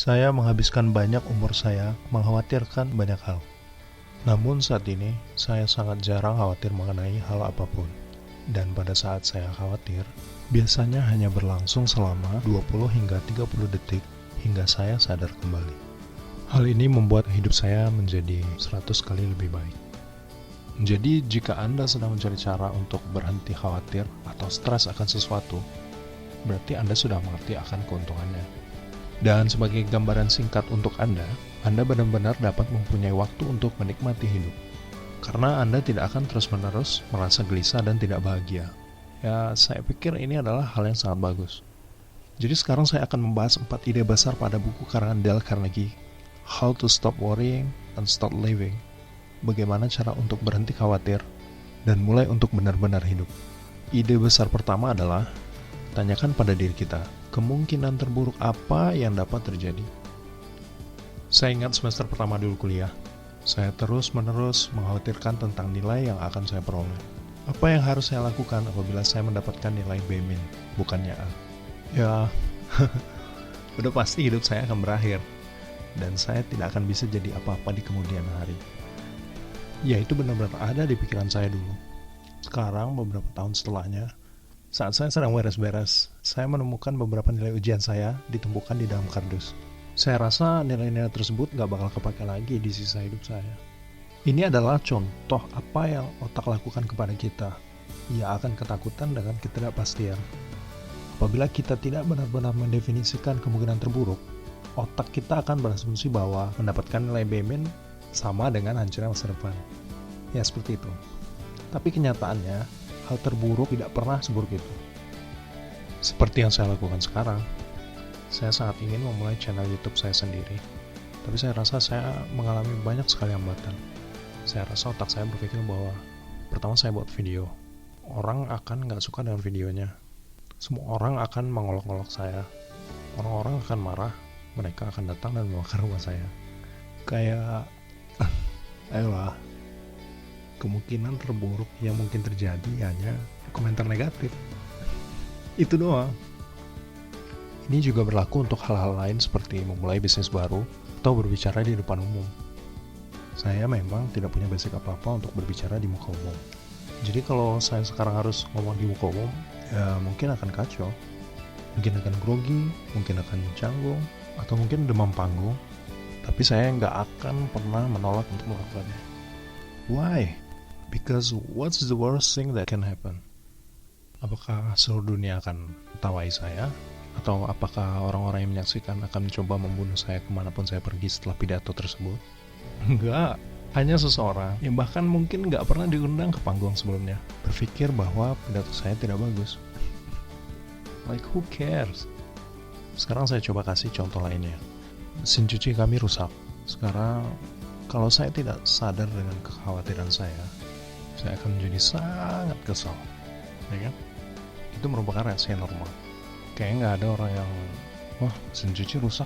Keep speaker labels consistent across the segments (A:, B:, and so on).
A: Saya menghabiskan banyak umur saya mengkhawatirkan banyak hal. Namun saat ini, saya sangat jarang khawatir mengenai hal apapun. Dan pada saat saya khawatir, biasanya hanya berlangsung selama 20 hingga 30 detik hingga saya sadar kembali. Hal ini membuat hidup saya menjadi 100 kali lebih baik. Jadi, jika Anda sedang mencari cara untuk berhenti khawatir atau stres akan sesuatu, berarti Anda sudah mengerti akan keuntungannya. Dan sebagai gambaran singkat untuk Anda benar-benar dapat mempunyai waktu untuk menikmati hidup. Karena Anda tidak akan terus-menerus merasa gelisah dan tidak bahagia. Ya, saya pikir ini adalah hal yang sangat bagus. Jadi sekarang saya akan membahas 4 ide besar pada buku karangan Dale Carnegie, How to Stop Worrying and Start Living. Bagaimana cara untuk berhenti khawatir dan mulai untuk benar-benar hidup. Ide besar pertama adalah tanyakan pada diri kita, kemungkinan terburuk apa yang dapat terjadi. Saya ingat semester pertama dulu kuliah, saya terus-menerus mengkhawatirkan tentang nilai yang akan saya peroleh. Apa yang harus saya lakukan apabila saya mendapatkan nilai B-, bukannya A? Ya, udah pasti hidup saya akan berakhir, dan saya tidak akan bisa jadi apa-apa di kemudian hari. Ya, itu benar-benar ada di pikiran saya dulu. Sekarang, beberapa tahun setelahnya, saat saya sedang beres-beres, saya menemukan beberapa nilai ujian saya ditumpukan di dalam kardus. Saya rasa nilai-nilai tersebut gak bakal kepake lagi di sisa hidup saya. Ini adalah contoh apa yang otak lakukan kepada kita. Ia akan ketakutan dengan ketidakpastian. Apabila kita tidak benar-benar mendefinisikan kemungkinan terburuk, otak kita akan berasumsi bahwa mendapatkan nilai B- sama dengan hancurnya masa depan. Ya, seperti itu. Tapi kenyataannya, hal terburuk tidak pernah seburuk itu. Seperti yang saya lakukan sekarang, saya sangat ingin memulai channel YouTube saya sendiri. Tapi saya rasa saya mengalami banyak sekali hambatan. Saya rasa otak saya berpikir bahwa pertama saya buat video, orang akan gak suka dengan videonya. Semua orang akan mengolok-olok saya. Orang-orang akan marah, mereka akan datang dan membakar rumah saya. Kayak, ayolah, kemungkinan terburuk yang mungkin terjadi hanya komentar negatif. Itu doang. Ini juga berlaku untuk hal-hal lain seperti memulai bisnis baru atau berbicara di depan umum. Saya memang tidak punya basic apa-apa untuk berbicara di muka umum. Jadi kalau saya sekarang harus ngomong di muka umum, ya mungkin akan kacau. Mungkin akan grogi, mungkin akan canggung, atau mungkin demam panggung. Tapi saya nggak akan pernah menolak untuk melakukannya. Why? Because what's the worst thing that can happen? Apakah seluruh dunia akan tawai saya? Atau apakah orang-orang yang menyaksikan akan mencoba membunuh saya kemanapun saya pergi setelah pidato tersebut? Enggak, hanya seseorang yang bahkan mungkin nggak pernah diundang ke panggung sebelumnya berpikir bahwa pidato saya tidak bagus. Like, who cares? Sekarang saya coba kasih contoh lainnya. Mesin cuci kami rusak. Sekarang, kalau saya tidak sadar dengan kekhawatiran saya akan menjadi sangat kesal. Ya kan? Itu merupakan reaksi yang normal. Kayaknya nggak ada orang yang, wah, mesin cuci rusak,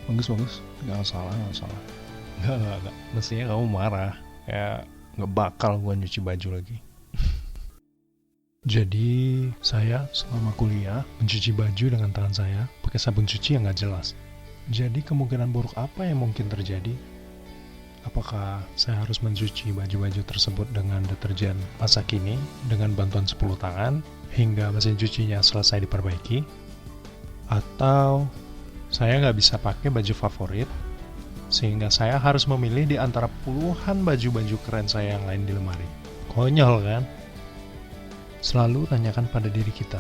A: bagus, nggak salah. Nggak. Mestinya kamu marah. Ya, nggak bakal gue nyuci baju lagi. Jadi, saya selama kuliah mencuci baju dengan tangan saya pakai sabun cuci yang nggak jelas. Jadi, kemungkinan buruk apa yang mungkin terjadi? Apakah saya harus mencuci baju-baju tersebut dengan deterjen masa kini dengan bantuan 10 tangan hingga mesin cucinya selesai diperbaiki? Atau saya nggak bisa pakai baju favorit sehingga saya harus memilih di antara puluhan baju-baju keren saya yang lain di lemari? Konyol kan? Selalu tanyakan pada diri kita,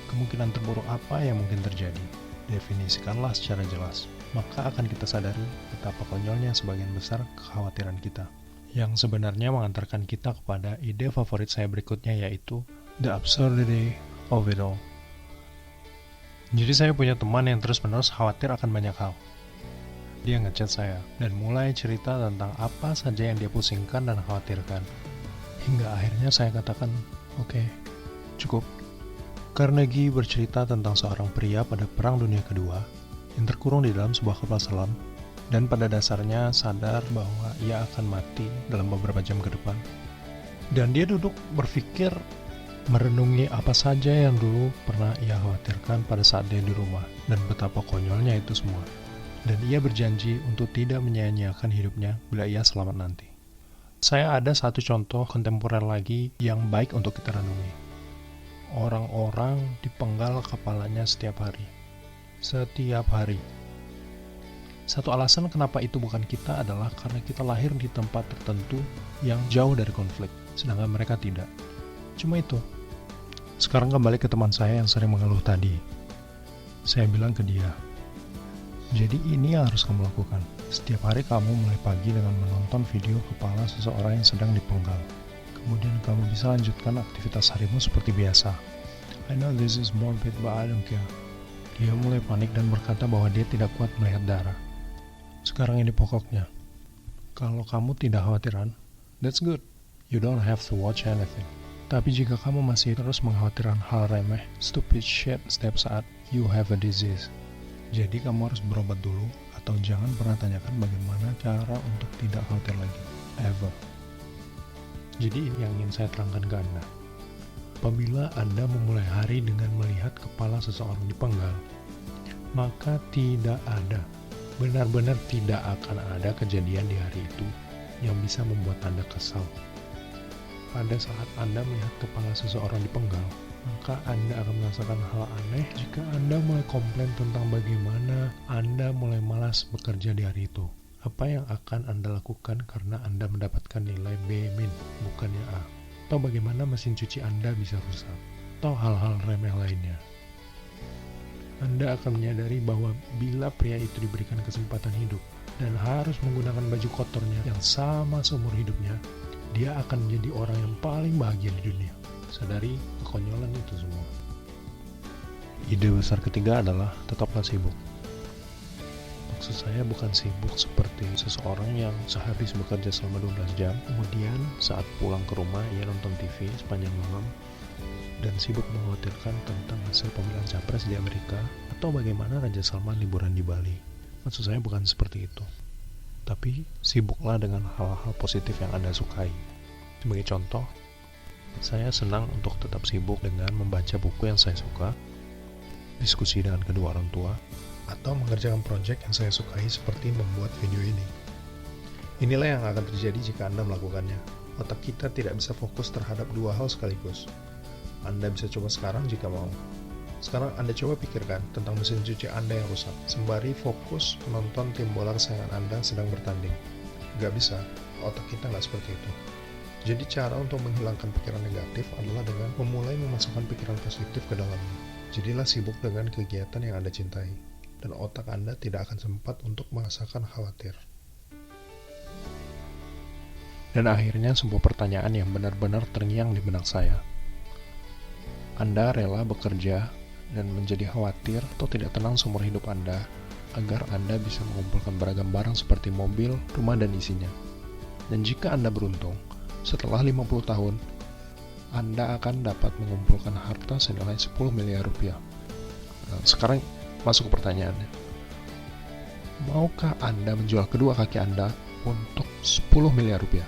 A: kemungkinan terburuk apa yang mungkin terjadi. Definisikanlah secara jelas. Maka akan kita sadari betapa konyolnya sebagian besar kekhawatiran kita. Yang sebenarnya mengantarkan kita kepada ide favorit saya berikutnya, yaitu the absurdity of it all. Jadi saya punya teman yang terus-menerus khawatir akan banyak hal. Dia ngechat saya dan mulai cerita tentang apa saja yang dia pusingkan dan khawatirkan. Hingga akhirnya saya katakan, oke, cukup. Carnegie bercerita tentang seorang pria pada Perang Dunia Kedua yang terkurung di dalam sebuah kapal selam dan pada dasarnya sadar bahwa ia akan mati dalam beberapa jam ke depan. Dan dia duduk berpikir, merenungi apa saja yang dulu pernah ia khawatirkan pada saat dia di rumah dan betapa konyolnya itu semua. Dan ia berjanji untuk tidak menyia-nyiakan hidupnya bila ia selamat nanti. Saya ada satu contoh kontemporer lagi yang baik untuk kita renungi. Orang-orang dipenggal kepalanya setiap hari. Setiap hari. Satu alasan kenapa itu bukan kita adalah karena kita lahir di tempat tertentu yang jauh dari konflik, sedangkan mereka tidak. Cuma itu. Sekarang kembali ke teman saya yang sering mengeluh tadi. Saya bilang ke dia, jadi ini yang harus kamu lakukan. Setiap hari kamu mulai pagi dengan menonton video kepala seseorang yang sedang dipenggal. Kemudian kamu bisa lanjutkan aktivitas harimu seperti biasa. I know this is morbid, but I don't care. Dia mulai panik dan berkata bahwa dia tidak kuat melihat darah. Sekarang ini pokoknya. Kalau kamu tidak khawatiran, that's good. You don't have to watch anything. Tapi jika kamu masih terus mengkhawatirkan hal remeh, stupid shit setiap saat, you have a disease. Jadi kamu harus berobat dulu, atau jangan pernah tanyakan bagaimana cara untuk tidak khawatir lagi. Ever. Jadi ini yang ingin saya terangkan ke Anda. Apabila Anda memulai hari dengan melihat kepala seseorang dipenggal, maka tidak ada, benar-benar tidak akan ada kejadian di hari itu yang bisa membuat Anda kesal. Pada saat Anda melihat kepala seseorang dipenggal, maka Anda akan merasakan hal aneh jika Anda mulai komplain tentang bagaimana Anda mulai malas bekerja di hari itu. Apa yang akan Anda lakukan karena Anda mendapatkan nilai B-, bukannya A? Atau bagaimana mesin cuci Anda bisa rusak? Atau hal-hal remeh lainnya? Anda akan menyadari bahwa bila pria itu diberikan kesempatan hidup dan harus menggunakan baju kotornya yang sama seumur hidupnya, dia akan menjadi orang yang paling bahagia di dunia. Sadari kekonyolan itu semua. Ide besar ketiga adalah tetaplah sibuk. Maksud saya bukan sibuk seperti seseorang yang sehari bekerja selama 12 jam, kemudian saat pulang ke rumah ia nonton TV sepanjang malam dan sibuk mengkhawatirkan tentang hasil pemilihan capres di Amerika atau bagaimana Raja Salman liburan di Bali. Maksud saya bukan seperti itu. Tapi sibuklah dengan hal-hal positif yang Anda sukai. Sebagai contoh, saya senang untuk tetap sibuk dengan membaca buku yang saya suka, diskusi dengan kedua orang tua, atau mengerjakan proyek yang saya sukai seperti membuat video ini. Inilah yang akan terjadi jika Anda melakukannya. Otak kita tidak bisa fokus terhadap dua hal sekaligus. Anda bisa coba sekarang jika mau. Sekarang Anda coba pikirkan tentang mesin cuci Anda yang rusak, sembari fokus menonton tim bola kesayangan Anda sedang bertanding. Gak bisa, otak kita gak seperti itu. Jadi cara untuk menghilangkan pikiran negatif adalah dengan memulai memasukkan pikiran positif ke dalamnya. Jadilah sibuk dengan kegiatan yang Anda cintai, dan otak Anda tidak akan sempat untuk merasakan khawatir. Dan akhirnya sebuah pertanyaan yang benar-benar terngiang di benak saya. Anda rela bekerja dan menjadi khawatir atau tidak tenang seumur hidup Anda agar Anda bisa mengumpulkan beragam barang seperti mobil, rumah, dan isinya. Dan jika Anda beruntung, setelah 50 tahun, Anda akan dapat mengumpulkan harta senilai 10 miliar rupiah. Nah, sekarang masuk ke pertanyaannya. Maukah Anda menjual kedua kaki Anda untuk 10 miliar rupiah?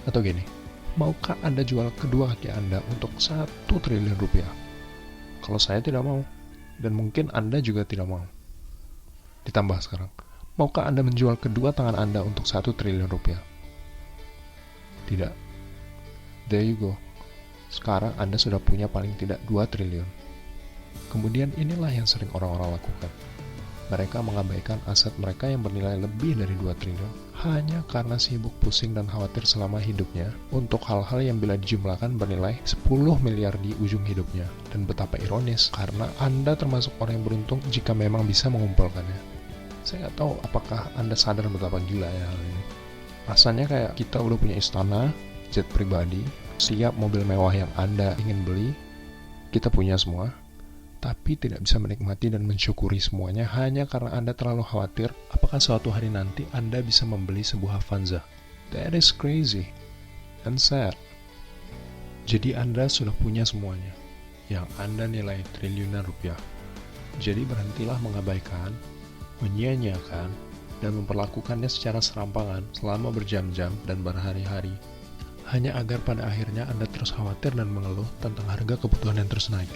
A: Atau gini, maukah Anda jual kedua kaki Anda untuk 1 triliun rupiah? Kalau saya tidak mau, dan mungkin Anda juga tidak mau. Ditambah sekarang, maukah Anda menjual kedua tangan Anda untuk 1 triliun rupiah? Tidak. There you go. Sekarang Anda sudah punya paling tidak 2 triliun. Kemudian inilah yang sering orang-orang lakukan. Mereka mengabaikan aset mereka yang bernilai lebih dari 2 triliun hanya karena sibuk pusing dan khawatir selama hidupnya untuk hal-hal yang bila dijumlahkan bernilai 10 miliar di ujung hidupnya. Dan betapa ironis, karena Anda termasuk orang yang beruntung jika memang bisa mengumpulkannya. Saya nggak tahu apakah Anda sadar betapa gila ya hal ini. Rasanya kayak kita udah punya istana, jet pribadi, siap mobil mewah yang Anda ingin beli, kita punya semua, tapi tidak bisa menikmati dan mensyukuri semuanya hanya karena Anda terlalu khawatir apakah suatu hari nanti Anda bisa membeli sebuah Avanza. That is crazy and sad. Jadi Anda sudah punya semuanya, yang Anda nilai triliunan rupiah. Jadi berhentilah mengabaikan, menyia-nyiakan, dan memperlakukannya secara serampangan selama berjam-jam dan berhari-hari, hanya agar pada akhirnya Anda terus khawatir dan mengeluh tentang harga kebutuhan yang terus naik.